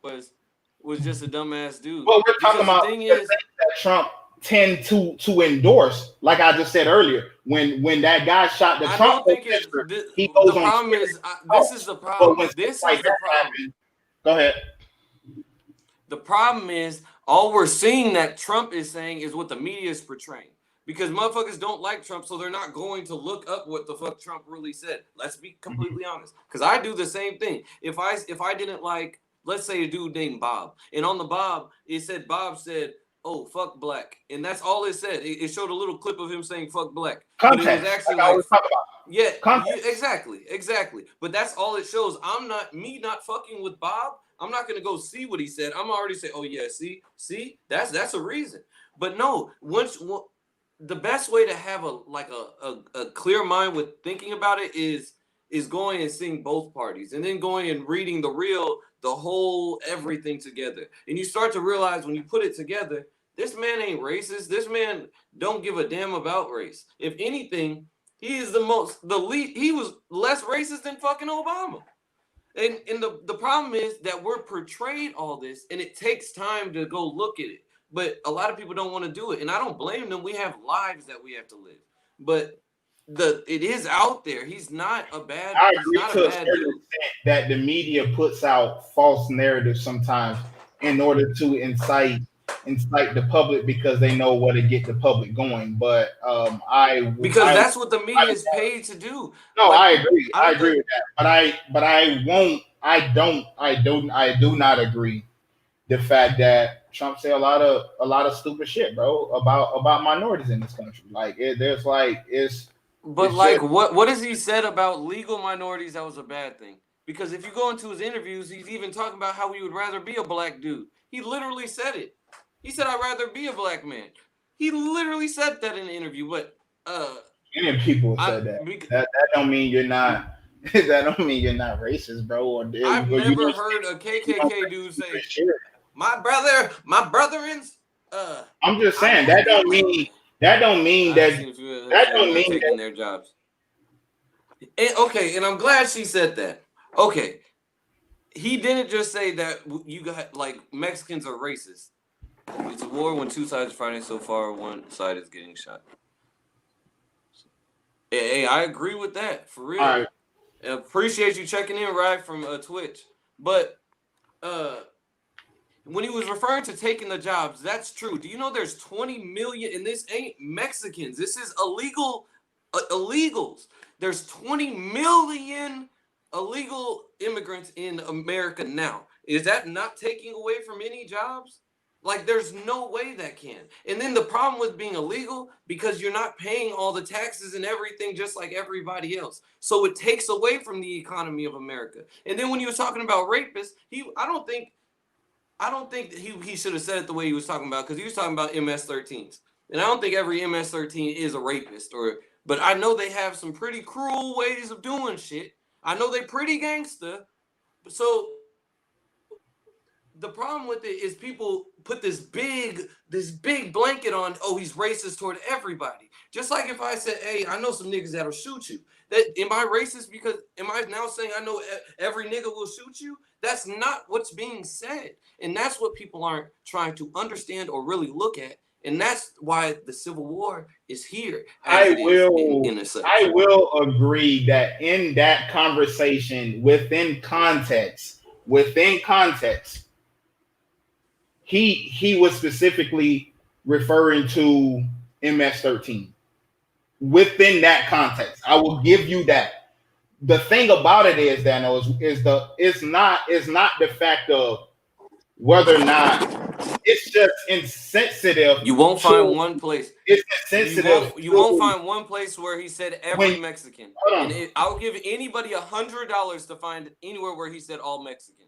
was just a dumbass dude. Well, we're talking about the thing is that Trump tend to endorse, like I just said earlier, when that guy shot the Trump protester, he goes the problem is this is the problem. This is the problem. Go ahead. The problem is all we're seeing that Trump is saying is what the media is portraying. Because motherfuckers don't like Trump, so they're not going to look up what the fuck Trump really said. Let's be completely honest. Because I do the same thing. If I didn't like, let's say a dude named Bob, and on the Bob, Bob said, "Oh, fuck black," and that's all it said. It showed a little clip of him saying "fuck black," context. But it was actually exactly. But that's all it shows. Not fucking with Bob. I'm not gonna go see what he said. I'm already saying, "Oh yeah, see, that's a reason." But no, the best way to have a clear mind with thinking about it is going and seeing both parties and then going and reading the whole everything together. And you start to realize when you put it together, this man ain't racist. This man don't give a damn about race. If anything, he is he was less racist than fucking Obama. And the problem is that we're portrayed all this and it takes time to go look at it. But a lot of people don't want to do it, and I don't blame them. We have lives that we have to live, but it is out there. He's not a bad. I agree to a certain extent that the media puts out false narratives sometimes in order to incite the public because they know what to get the public going. But that's what the media is paid to do. No, I agree. I agree with that. But I do not agree the fact that Trump said a lot of stupid shit, bro, about minorities in this country. Like there's like But it's just like, what has he said about legal minorities that was a bad thing? Because if you go into his interviews, he's even talking about how he would rather be a black dude. He literally said it. He said, "I'd rather be a black man." He literally said that in the interview. But many people have I said that. That don't mean you're not. That don't mean you're not racist, bro. Or I've you never don't heard a you don't KKK dude say say, shit. my brotherins, I'm just I saying want to that be don't like." mean that don't mean I that seem to that feel don't they're mean taking that their jobs. And I'm glad she said that. Okay, he didn't just say that you got like Mexicans are racist. It's a war when two sides are fighting so far, one side is getting shot. Hey, I agree with that for all real. right. And appreciate you checking in, right, from Twitch. But uh, when he was referring to taking the jobs, that's true. Do you know there's 20 million, and this ain't Mexicans. This is illegals. There's 20 million illegal immigrants in America now. Is that not taking away from any jobs? Like, there's no way that can. And then the problem with being illegal, because you're not paying all the taxes and everything just like everybody else. So it takes away from the economy of America. And then when you were talking about rapists, I don't think that he should have said it the way he was talking about, because he was talking about MS-13s. And I don't think every MS-13 is a rapist, but I know they have some pretty cruel ways of doing shit. I know they pretty gangster. So the problem with it is people put this big blanket on, oh, he's racist toward everybody. Just like if I said, hey, I know some niggas that'll shoot you. That am I racist because am I now saying I know every nigga will shoot you? That's not what's being said. And that's what people aren't trying to understand or really look at. And that's why the Civil War is here as I it is will in a such. I will agree that in that conversation, within context, he was specifically referring to MS-13. Within that context, I will give you that. The thing about it is, Dano, is not the fact of whether or not it's just insensitive You won't find to one place. it's insensitive You won't to find one place where he said every when Mexican. hold And on. I'll give anybody $100 to find anywhere where he said all Mexicans.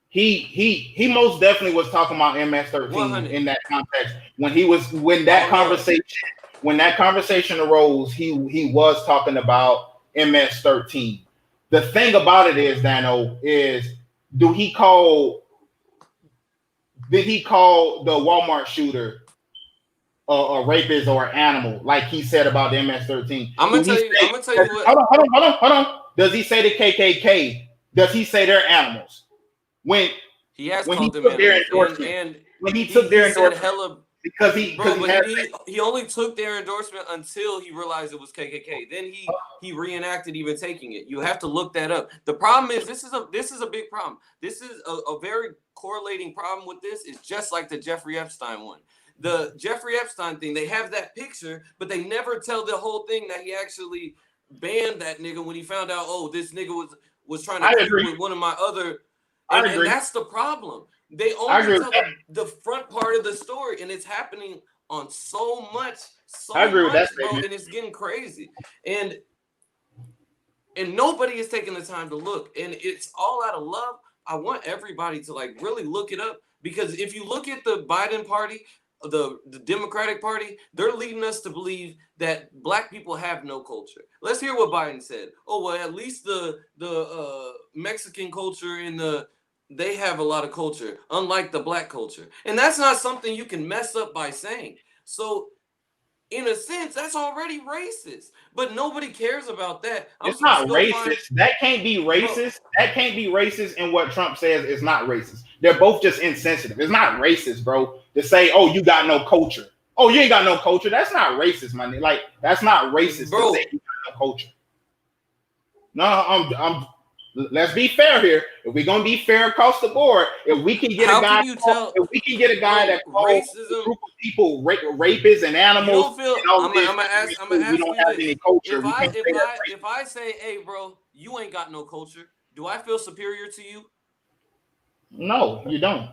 He most definitely was talking about MS-13 100. in that context when that conversation arose. He was talking about MS-13. The thing about it is, Dano, is do he call did he call the Walmart shooter a rapist or an animal like he said about the MS-13? I'm gonna tell you what. Hold on. Does he say the KKK? Does he say they're animals? When He has when he called them took their animals, endorsement, and when he took he their said endorsement, hella, because he bro. But had he only took their endorsement until he realized it was KKK. Then he reenacted even taking it. You have to look that up. The problem is this is a big problem. This is a very correlating problem with this. Is just like the Jeffrey Epstein one. The Jeffrey Epstein thing, they have that picture, but they never tell the whole thing that he actually banned that nigga when he found out, oh, this nigga was trying to I creep agree. with one of my other, I and agree. that's the problem. They I only agree with tell that. the front part of the story, and it's happening on so much, I agree with that bro, statement. and it's getting crazy. And nobody is taking the time to look, and it's all out of love. I want everybody to like really look it up, because if you look at the Biden party, the Democratic Party, they're leading us to believe that black people have no culture. Let's hear what Biden said. Oh, well, at least the Mexican culture and they have a lot of culture, unlike the black culture. And that's not something you can mess up by saying. So in a sense, that's already racist. But nobody cares about that. I'm It's supposed not to go find, racist. That can't be racist. That can't be racist. And what Trump says is not racist. They're both just insensitive. It's not racist, bro, to say, "Oh, you got no culture." Oh, you ain't got no culture. That's not racist, man. Like that's not racist bro. to say you got no culture. No, I'm. Let's be fair here. If we're gonna be fair across the board, if we can get How a guy, can you tell, if we can get a guy bro, that calls a racism? group of people rapists and You animals don't feel. and all I'm this, gonna we ask don't you have this. any culture. We can't say that's If racist. I say, hey, bro, you ain't got no culture, do I feel superior to you? No, you don't.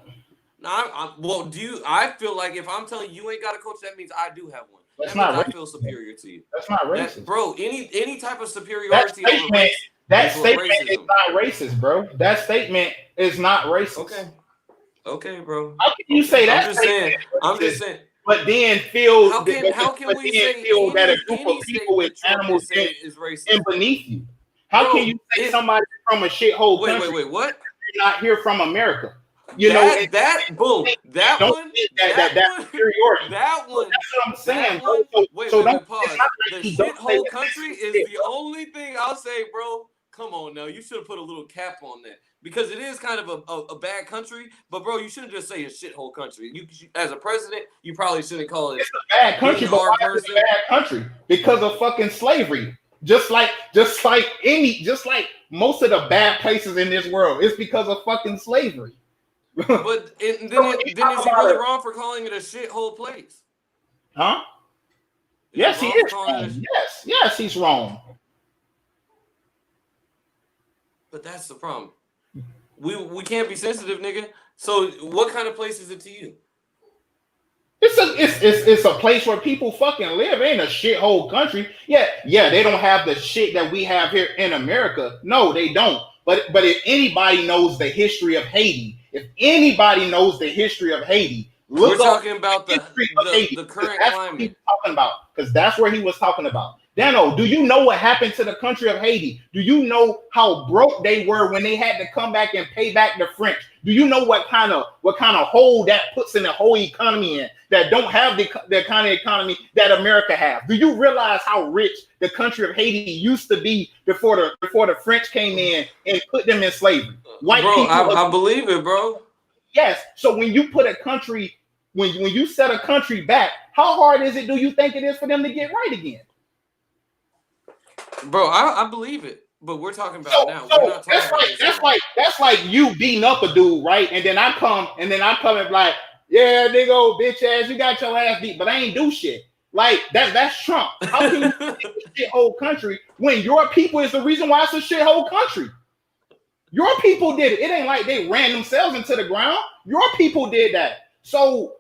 No, well, do you? I feel like if I'm telling you ain't got a coach, that means I do have one. That's That means not I racist. feel superior to you. That's not That, racist. bro, any type of That superiority over statement, race that is what statement is racism. not racist, bro. That statement is not racist. Okay, bro. How can you Okay. say I'm that just statement saying. is I'm just racist, saying. but then feel How can we say that a group of any people is statement Trump animals is saying is and racist, beneath you? How can bro? you say somebody from a shithole country What? not here from America? You know, and Boom, that don't one, get that that one, superiority. that So one, that's what I'm saying, that bro. one. So don't. It's Pause. not The like he don't say shithole that country racist is shit, the bro. only thing I'll say, bro. Come on now, you should have put a little cap on that because it is kind of a bad country. But bro, you shouldn't just say a shithole country. You as a president, you probably shouldn't call it It's a bad country, being but our why is it person. a bad country? Because of fucking slavery. Just like most of the bad places in this world, it's because of fucking slavery. But then is he really wrong for calling it a shithole place? Huh? Is he Yes, he wrong for is calling wrong. it a? Yes, he's wrong. But that's the problem. We can't be sensitive, nigga. So what kind of place is it to you? It's a place where people fucking live. It ain't a shithole country. Yeah, they don't have the shit that we have here in America. No, they don't. But if anybody knows the history of Haiti, We're look up talking about the history of Haiti. the current That's what he climate. was talking about. Because that's where he was talking about. Dano, do you know what happened to the country of Haiti? Do you know how broke they were when they had to come back and pay back the French? Do you know what kind of hole that puts in the whole economy in that don't have the kind of economy that America have? Do you realize how rich the country of Haiti used to be before the French came in and put them in slavery? White Bro, people. I believe it, bro. Yes. So when you put a country, when you set a country back, how hard is it? Do you think it is for them to get right again? Bro, I believe it. But we're talking about now. We're not talking about that's like you beating up a dude, right? And then I come and be like, yeah, nigga, old bitch ass, you got your ass beat, but I ain't do shit. Like that's Trump. How can you say a shithole country when your people is the reason why it's a shithole country? Your people did it. It ain't like they ran themselves into the ground. Your people did that. So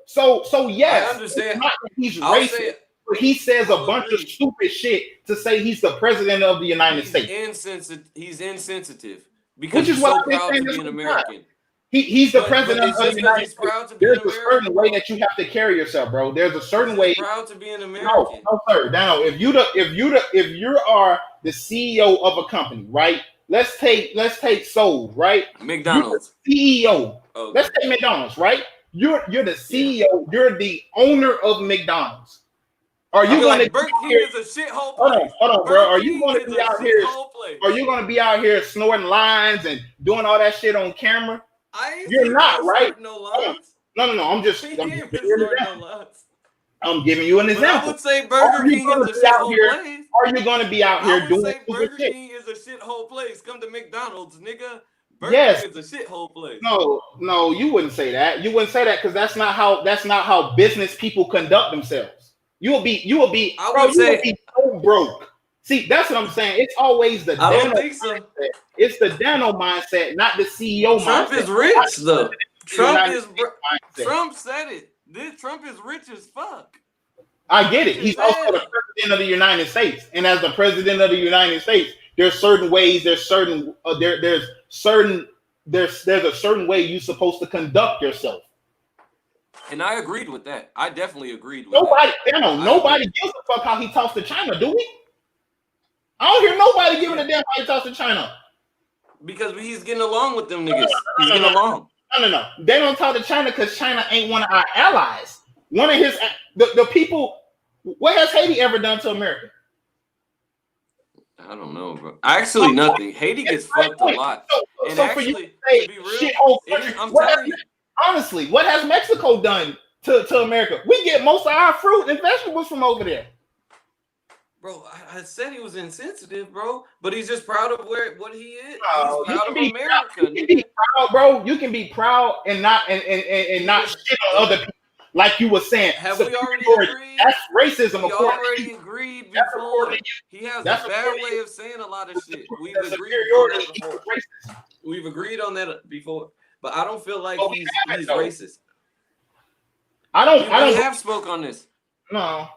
yes, I understand. He's racist. He says a bunch of stupid shit to say he's the president of the United States. He's insensitive because he's so proud to be an American. He's the president of the United States. There's a certain way bro. that you have to carry yourself, bro. There's a certain way. Proud to be an American. No, sir. Now, if you are the CEO of a company, right? Let's take Soul, right? McDonald's CEO. Okay. Let's take McDonald's, right? You're the CEO. Yeah. You're the owner of McDonald's. Are you going to Burger King is a shithole place? Hold on, bro. Are you going to be out here? Are you going to be out here snorting lines and doing all that shit on camera? You're not, right? No lines. No. I'm giving you an example. I would say Burger King is a shithole place. Are you going to be out here doing Burger King is a shithole place? Come to McDonald's, nigga. Burger King is a shithole place. No, you wouldn't say that. You wouldn't say that because that's not how business people conduct themselves. You will be so broke. See, that's what I'm saying. It's always the I don't think so. Mindset. It's the Dano mindset, not the CEO Trump mindset. Trump is rich though. Trump said it. Trump is rich as fuck. I get it. He's also the president of the United States, and as the president of the United States, there's certain ways. There's a certain way you're supposed to conduct yourself. And I agreed with that. I definitely agreed with that. Nobody gives a fuck how he talks to China, do we? I don't hear nobody giving a damn how he talks to China. Because he's getting along with them niggas. He's getting along. No. They don't talk to China because China ain't one of our allies. One of his the people. What has Haiti ever done to America? I don't know, bro. Actually, nothing. Haiti gets fucked a lot. And actually, to be real, I'm telling you. Honestly, what has Mexico done to America? We get most of our fruit and vegetables from over there. Bro, I said he was insensitive, bro, but he's just proud of what he is. No, he's proud of America. You can be proud, bro. You can be proud and not shit on other people. Like you were saying, have we already agreed? That's racism. We already agreed before. He has a bad way of saying a lot of shit. We've agreed on that before. We've agreed on that before. but I don't feel like But he's though. racist. I don't. We have spoke on this. No.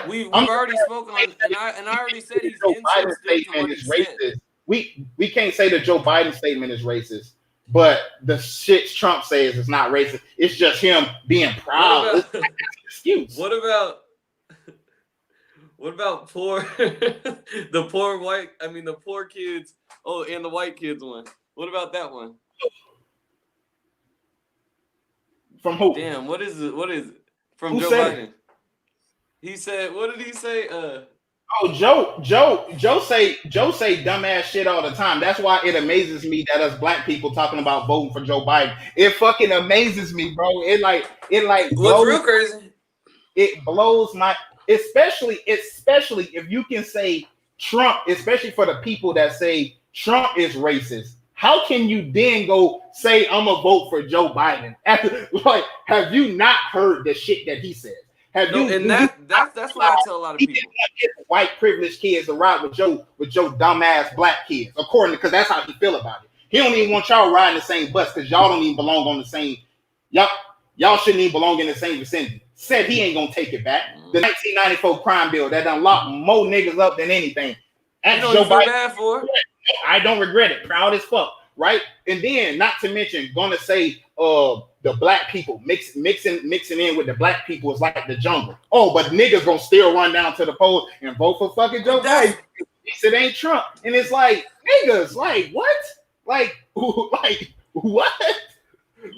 We've already spoken on, and I already said he's Joe Biden's insensitive to what he said. racist. We can't say the Joe Biden statement is racist, but the shit Trump says is not racist. It's just him being proud. It's like an excuse. What about poor the poor kids? Oh, and the white kids one. What about that one? From who? Damn, what is it? What is it? From Who Joe said Biden. it? He said, what did he say? Oh, Joe say dumbass shit all the time. That's why it amazes me that us black people talking about voting for Joe Biden. It fucking amazes me, bro. It what's blows, real crazy? It blows my, especially if you can say Trump, especially for the people that say Trump is racist. How can you then go say I'm gonna vote for Joe Biden? After, like, have you not heard the shit that he says? That's what I tell a lot of people. White privileged kids to ride with Joe dumbass black kids, because that's how he feel about it. He don't even want y'all riding the same bus because y'all don't even belong on the same. Y'all shouldn't even belong in the same vicinity. Said he ain't gonna take it back. The 1994 crime bill that done locked more niggas up than anything. You know Joe Biden, bad for. I don't regret it. Proud as fuck, right? And then, not to mention, gonna say the black people mixing in with the black people is like the jungle. Oh, but niggas gonna still run down to the polls and vote for fucking Joe Biden. He said ain't Trump, and it's like niggas, like what? Like what?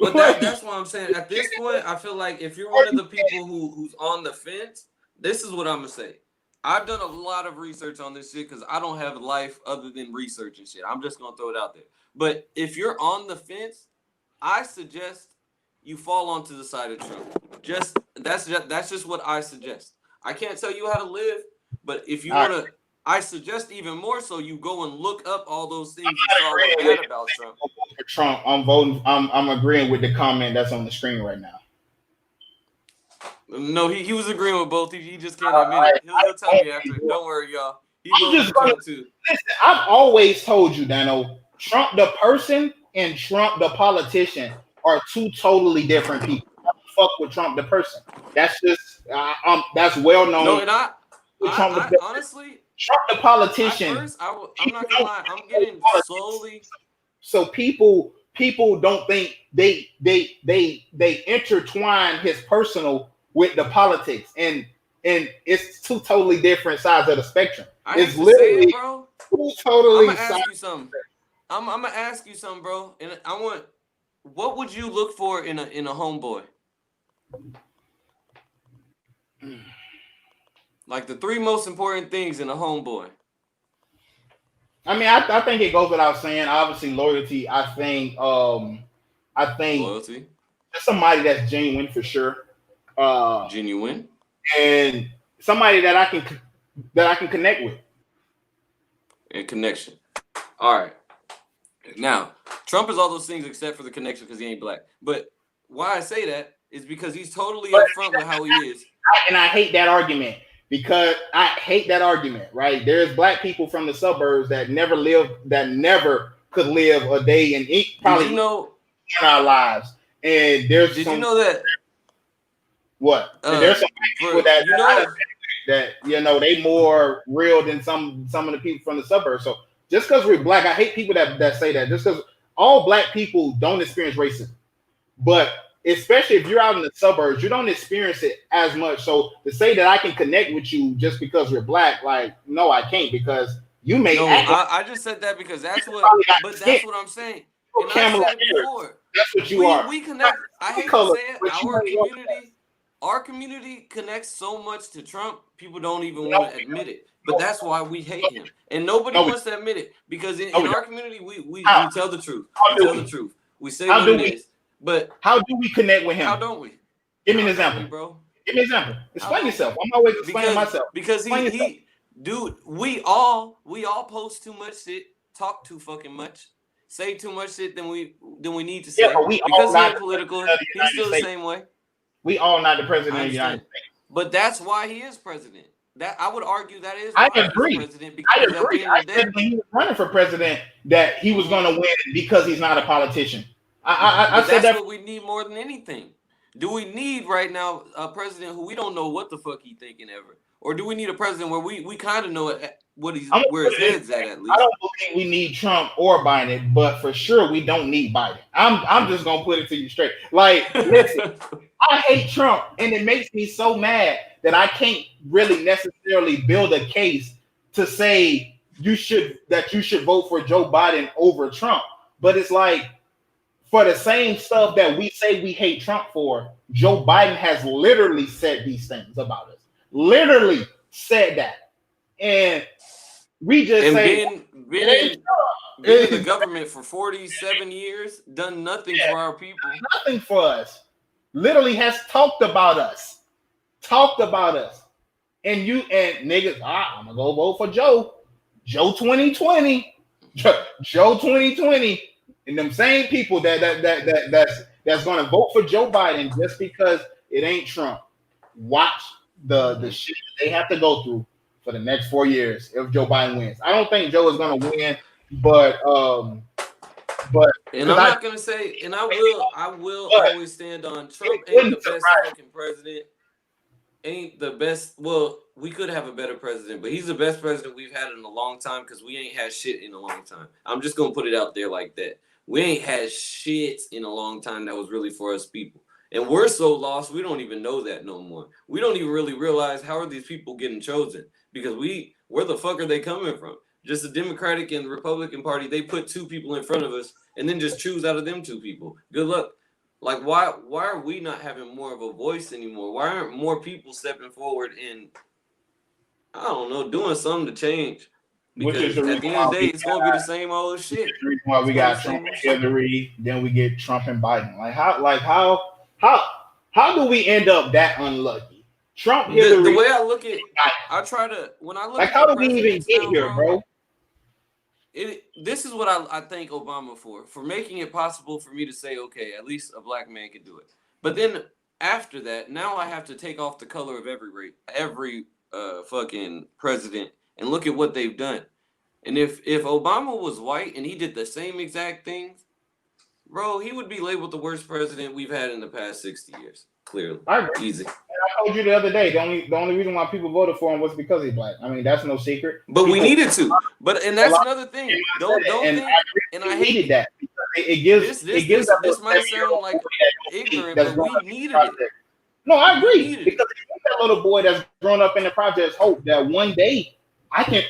But that's what I'm saying. At this point, I feel like if you're one of the people who's on the fence, this is what I'm gonna say. I've done a lot of research on this shit because I don't have life other than research and shit. I'm just gonna throw it out there. But if you're on the fence, I suggest you fall onto the side of Trump. That's just what I suggest. I can't tell you how to live, but if you want to, I suggest even more so you go and look up all those things you saw bad about Trump. For Trump, I'm voting. I'm agreeing with the comment that's on the screen right now. No, he was agreeing with both. He just can't admit it. He'll tell me after. Don't worry, y'all. He voted for Trump too. Listen, I've always told you, Dano, Trump the person and Trump the politician are two totally different people. I don't fuck with Trump the person. That's just that's well known. No, and I honestly, Trump the politician. I'm not gonna lie. I'm getting slowly. So people don't think they intertwine his personal with the politics, and it's two totally different sides of the spectrum. It's literally bro. Two totally. I'm gonna ask you something. I'm gonna ask you something, bro. And what would you look for in a homeboy? Like the three most important things in a homeboy. I mean, I think it goes without saying. Obviously, loyalty. I think loyalty. Somebody that's genuine for sure. Genuine. And somebody that I can connect with. And connection. All right. Now, Trump is all those things except for the connection because he ain't black. But why I say that is because he's totally upfront with how he is. And I hate that argument. Because I hate that argument, right? There's black people from the suburbs that never could live a day and eat probably in our lives. And there's you know that? What? There's some people that they more real than some of the people from the suburbs. So just because we're black, I hate people that say that. Just because all black people don't experience racism, but especially if you're out in the suburbs, you don't experience it as much. So to say that I can connect with you just because you're black, like, no, I can't, because you may. No, I just said that because that's what I'm saying. And I said it before. That's what you are. We connect. I hate to say it. Our community connects so much to Trump, people don't even want to admit it. But that's why we hate him, and nobody wants to admit it because in our community, we tell the truth. We tell the truth. We say what it is. But how do we connect with him? How don't we? Give me an example, bro. Give me an example. Explain yourself. I'm always explaining myself. Because we all post too much shit, talk too fucking much, say too much shit than we need to say. Yeah, but because he's political, he's still the same way. We all not the president of the United States. But that's why he is president. That I would argue that is why I agree. President, because I agree. I said when he was running for president that he was going to win because he's not a politician. I But said that's that. what we need more than anything. Do we need right now a president who we don't know what the fuck he thinking ever, or do we need a president where we kind of know what he's I'm gonna where put his it this head's way. at I least? don't believe we need Trump or Biden, but for sure we don't need Biden. I'm just gonna put it to you straight. Like, listen, I hate Trump, and it makes me so mad that I can't really necessarily build a case to say you should vote for Joe Biden over Trump. But it's like for the same stuff that we say we hate Trump for, Joe Biden has literally said these things about us. Literally said that. And we just And say being it ain't in been in the Trump. government for 47 years, done nothing Yeah, for our people. nothing for us. Literally has talked about us. Talked about us. And you and niggas, I'm gonna go vote for Joe. Joe 2020. Joe 2020. And them same people that's gonna vote for Joe Biden just because it ain't Trump. Watch the Mhm. shit they have to go through for the next 4 years if Joe Biden wins. I don't think Joe is gonna win, but but And because I'm I not gonna say, and I will but always stand on it Trump ain't the wouldn't best surprise fucking president, ain't the best. Well, we could have a better president, but he's the best president we've had in a long time because we ain't had shit in a long time. I'm just gonna put it out there like that. We ain't had shit in a long time that was really for us people. And we're so lost, we don't even know that no more. We don't even really realize how are these people getting chosen because where the fuck are they coming from? Just the Democratic and Republican Party, they put two people in front of us and then just choose out of them two people. Good luck. Like why are we not having more of a voice anymore? Why aren't more people stepping forward and I don't know, doing something to change? which is Because the at reason the end of why the day, we it's gonna be the same old shit. the reason why It's we gonna be the got Trump same old and shit. Hillary, then we get Trump and Biden. How how do we end up that unlucky? Trump, The Hillary, way I look at Biden. I try to when I look Like at the how do we even presidents get now, here, bro, bro? this is what I thank Obama for making it possible for me to say, okay, at least a black man could do it. But then after that, now I have to take off the color of every fucking president and look at what they've done. And if Obama was white and he did the same exact things, bro, he would be labeled the worst president we've had in the past 60 years. Clearly, I agree. easy. I told you the other day the only reason why people voted for him was because he's black. I mean, that's no secret. But we People needed to. But and a that's lot another of thing. people Don't and I think. And agree I we hate needed it. that because it gives This it this gives this that this little might 7-year-old sound boy like ignorant, that's but growing we up in the needed it. project. No, I We agree needed because it. it gives that little boy that's grown up in the projects hope that one day I can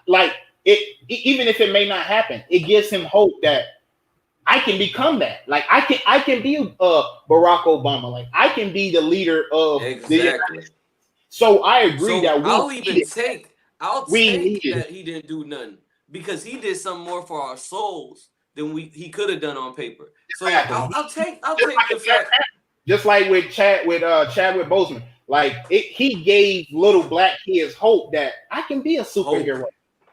like even if it may not happen, it gives him hope that I can become that. Like I can be Barack Obama. Like I can be the leader of the. Exactly. So I agree So that I'll we take needed it. that he didn't do nothing because he did something more for our souls than he could have done on paper. So Exactly. I'll Just take like the a Black fact. Panther. Just like with Chadwick Boseman. Like he gave little black kids hope that I can be a Hope. superhero.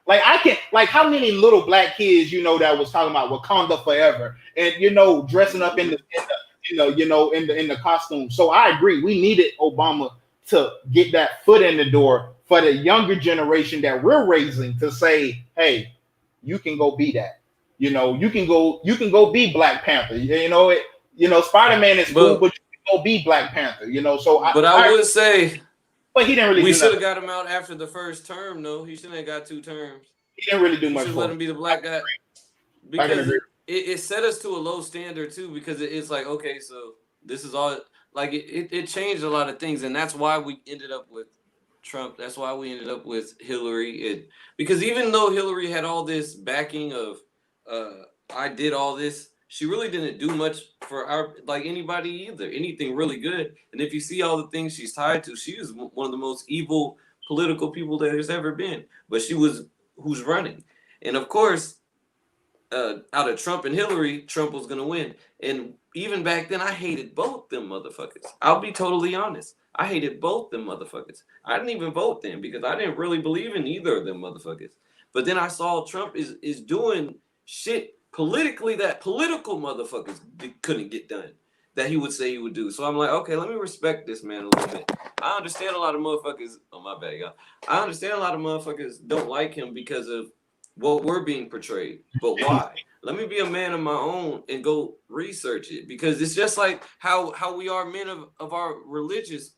Like I can, like how many little black kids that was talking about Wakanda forever and dressing up in Mm-hmm. the costume. So I agree, we needed Obama to get that foot in the door for the younger generation that we're raising to say, hey, you can go be that. You can go be Black Panther. Spider Man is cool, But but you can go be Black Panther. So but I would say but he didn't really we do should nothing. have got him out after the first term. though. He shouldn't have got 2 terms. He didn't really do We much should let for him us. be the black guy I can because agree. it set us to a low standard too. Because it's like okay, so this is all like it changed a lot of things, and that's why we ended up with Trump. That's why we ended up with Hillary. Because even though Hillary had all this backing of I did all this, she really didn't do much for our like anybody either. Anything really good. And if you see all the things she's tied to, she is one of the most evil political people that there's ever been. But she was who's running, and of course out of Trump and Hillary, Trump was gonna win. And even back then, I hated both them motherfuckers. I'll be totally honest. I hated both them motherfuckers. I didn't even vote them because I didn't really believe in either of them motherfuckers. But then I saw Trump is doing shit politically that political motherfuckers couldn't get done that he would say he would do. So I'm like, okay, let me respect this man a little bit. I understand a lot of motherfuckers. Oh my bad, y'all. I understand a lot of motherfuckers don't like him because of what we're being portrayed. But why? Let me be a man of my own and go research it, because it's just like how we are men of our religious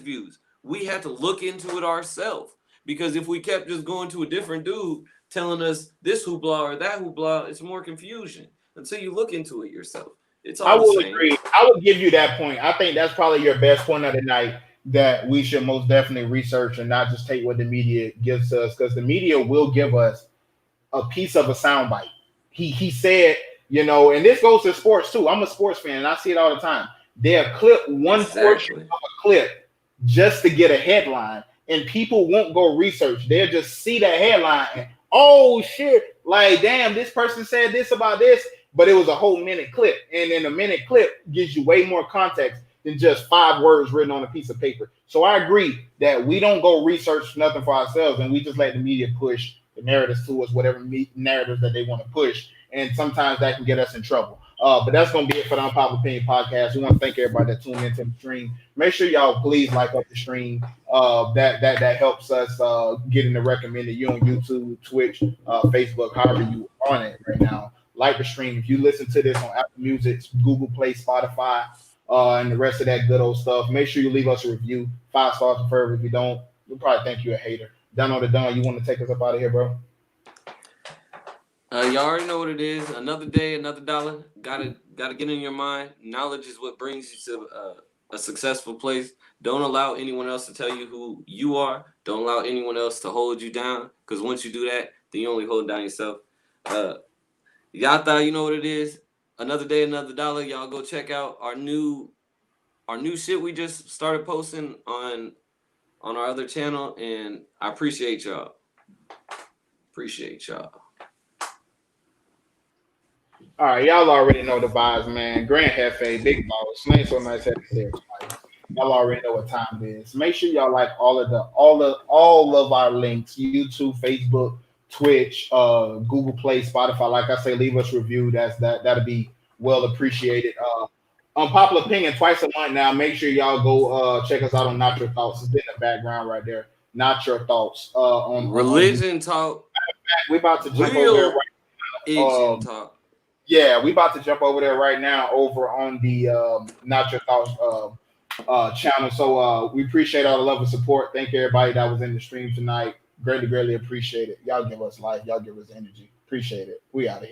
views. We have to look into it ourselves, because if we kept just going to a different dude telling us this hoopla or that hoopla, it's more confusion until you look into it yourself. It's I all the will same. agree. I would give you that point. I think that's probably your best point of the night, that we should most definitely research and not just take what the media gives us, because the media will give us a piece of a soundbite. He said, and this goes to sports too. I'm a sports fan and I see it all the time. They'll clip one portion Exactly. of a clip just to get a headline, and people won't go research. They'll just see that headline and, oh shit, like damn, this person said this about this, but it was a whole minute clip, and then a minute clip gives you way more context than just 5 words written on a piece of paper. So I agree that we don't go research nothing for ourselves, and we just let the media push the narratives to us, whatever narratives that they want to push, and sometimes that can get us in trouble. But that's gonna be it for the Unpopular Opinion podcast. We want to thank everybody that tuned into the stream. Make sure y'all please like up the stream. That helps us getting the recommended. You on YouTube, Twitch, Facebook, however you on it right now. Like the stream. If you listen to this on Apple Music, Google Play, Spotify, and the rest of that good old stuff, make sure you leave us a review. 5 stars preferred. If you don't, we'll probably think you're a hater. Done on the done. You want to take us up out of here, bro? You already know what it is. Another day, another dollar. Gotta get in your mind. Knowledge is what brings you to a successful place. Don't allow anyone else to tell you who you are. Don't allow anyone else to hold you down. Because once you do that, then you only hold down yourself. Y'all thought you know what it is. Another day, another dollar. Y'all go check out our new shit we just started posting on our other channel, and I appreciate y'all. Appreciate y'all. All right, y'all already know the vibes, man. Grand Hefe, Big Boss, name so nice had to say it twice. Y'all already know what time it is. Make sure y'all like all of our links: YouTube, Facebook, Twitch, Google Play, Spotify. Like I say, leave us a review. That'll be well appreciated. Unpopular opinion twice a month now. Make sure y'all go check us out on Not Your Thoughts. It's in the background right there. Not Your Thoughts on YouTube. Religion talk, We about to jump over there real right. itching talk. Yeah, we about to jump over there right now over on the Not Your Thoughts channel. So we appreciate all the love and support. Thank you everybody that was in the stream tonight. Greatly, greatly appreciate it. Y'all give us life. Y'all give us energy. Appreciate it. We out of here.